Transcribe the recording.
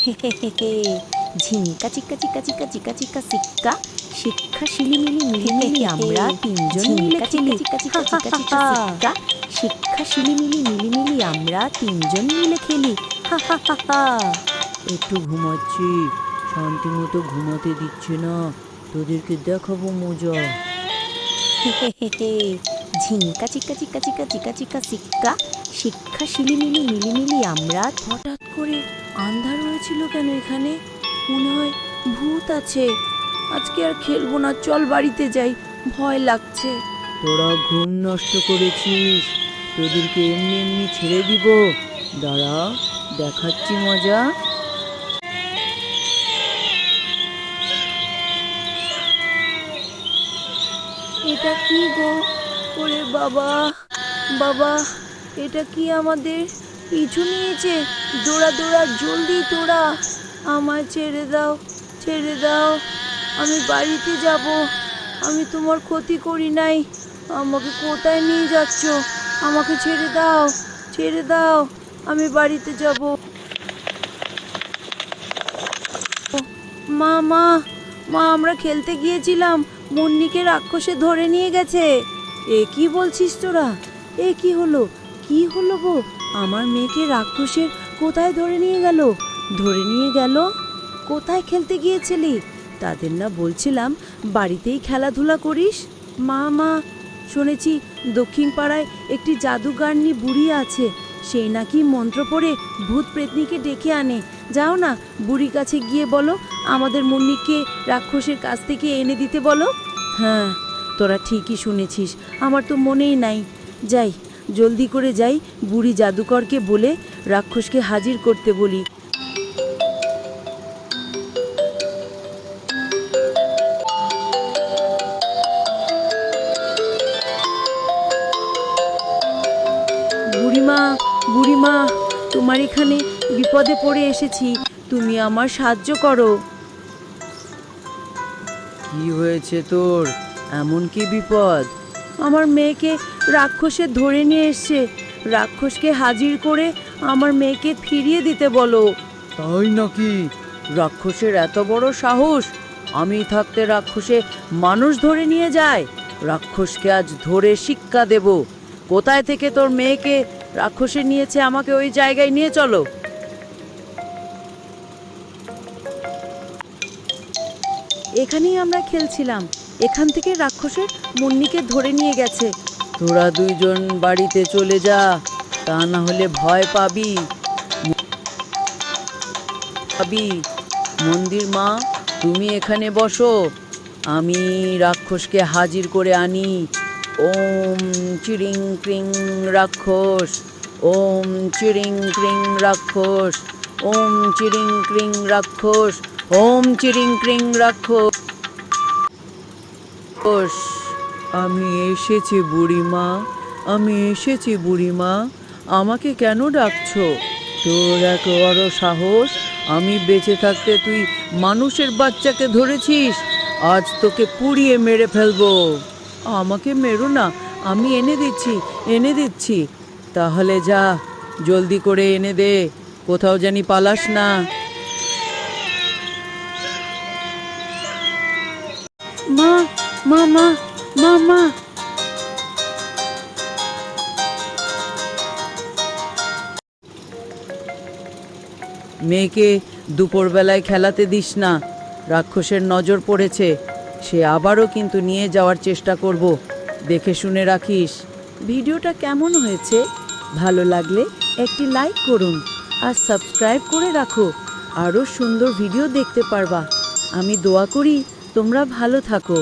ঝিঙ্কা চিক্কা চিক্কা চিক্কা চিক্কা চিক্কা সিক্কা শিক্ষা শিলিমিলি মিলিমিলি আমরা তিনজন মিলে খেলি। চিক্কা চিক্কা চিক্কা চিক্কা সিক্কা শিক্ষা শিলিমিলি মিলিমিলি আমরা তিনজন মিলে খেলি। হা হা হা হা। একটু ঘুমাচ্ছি, শান্তি মতো ঘুমাতে দিচ্ছে না, তোদেরকে দেখাবো মজা। ঝিঙ্কা চিক্কা চিক্কা চিক্কা চিক্কা চিক্কা সিক্কা শিক্ষা শিলিমিলি মিলিমিলি আমরা। হঠাৎ করে আন্ধার হয়েছিল কেন এখানে? মনে হয় ভূত আছে। আজকে আর খেলবো না, চল বাড়িতে যাই, ভয় লাগছে। তোরা ঘুম নষ্ট করেছিস, তোদেরকে এমনি এমনি ছেড়ে দিব। দাঁড়া, দেখাচ্ছি মজা। এটা কি গো? ওরে বাবা বাবা, এটা কি আমাদের পিছু নিয়েছে? দৌড়া দৌড়া, জলদি তোরা, আমায় ছেড়ে দাও, ছেড়ে দাও, আমি বাড়িতে যাব। আমি তোমার ক্ষতি করি নাই, আমাকে কোথায় নিয়ে যাচ্ছ? আমাকে ছেড়ে দাও, ছেড়ে দাও, আমি বাড়িতে যাব। মা মা মা, আমরা খেলতে গিয়েছিলাম, মুন্নিকে রাক্ষসে ধরে নিয়ে গেছে। এ কি বলছিস তোরা? এ কি হলো? কি হলো গো? আমার মেয়েকে রাক্ষসের কোথায় ধরে নিয়ে গেল? ধরে নিয়ে গেল? কোথায় খেলতে গিয়েছিলি? তাদের না বলছিলাম বাড়িতেই খেলাধুলা করিস। মা মা, শুনেছি দক্ষিণ পাড়ায় একটি জাদুগারনি বুড়ি আছে, সেই নাকি মন্ত্র পড়ে ভূত প্রেতনিকে ডেকে আনে। যাও না, বুড়ির কাছে গিয়ে বলো আমাদের মুন্নিকে রাক্ষসের কাছ থেকে এনে দিতে বলো। হ্যাঁ, তোরা ঠিকই শুনেছিস, আমার তো মনেই নাই। যাই, জলদি করে যাই, বুড়ি জাদুকরকে বলে রাক্ষসকে হাজির করতে বলি। বুড়িমা, বুড়িমা, তোমার এখানে বিপদে পড়ে এসেছি, তুমি আমার সাহায্য করো। কি হয়েছে তোর? এমন কি বিপদ? আমার মেয়েকে রাক্ষসে ধরে নিয়ে এসছে, রাক্ষসকে হাজির করে আমার মেয়েকে ফিরিয়ে দিতে বলো। তাই নাকি? রাক্ষসের এত বড় সাহস? আমি থাকতে রাক্ষসে মানুষ ধরে নিয়ে যায়? রাক্ষসকে আজ ধরে শিক্ষা দেব। কোথায় থেকে তোর মেয়েকে রাক্ষসে নিয়েছে, আমাকে ওই জায়গায় নিয়ে চলো। এখানেই আমরা খেলছিলাম, এখান থেকে রাক্ষসের মুন্নিকে ধরে নিয়ে গেছে। তোরা দুইজন বাড়িতে চলে যা, তা না হলে ভয় পাবি। মন্দির মা, তুমি এখানে বসো, আমি রাক্ষসকে হাজির করে আনি। ওম চিরিং ক্রিং রাক্ষস, ওম চিরিং ক্রিং রাক্ষস, ওম চিরিং ক্রিং রাক্ষস, ওম চিরিং ক্রিং রাক্ষস। আমি এসেছি বুড়িমা, আমি এসেছি বুড়িমা, আমাকে কেন ডাকছো? তোর এত বড় সাহস, আমি বেঁচে থাকতে তুই মানুষের বাচ্চাকে ধরেছিস? আজ তোকে পুড়িয়ে মেরে ফেলবো। আমাকে মেরো না, আমি এনে দিচ্ছি, এনে দিচ্ছি। তাহলে যা, জলদি করে এনে দে, কোথাও জানি পালাস না। মা মা মা মা মা, মেয়েকে দুপুরবেলায় খেলাতে দিস না, রাক্ষসের নজর পড়েছে, সে আবারও কিন্তু নিয়ে যাওয়ার চেষ্টা করব, দেখে শুনে রাখিস। ভিডিওটা কেমন হয়েছে? ভালো লাগলে একটি লাইক করুন আর সাবস্ক্রাইব করে রাখো, আরও সুন্দর ভিডিও দেখতে পারবা। আমি দোয়া করি তোমরা ভালো থাকো।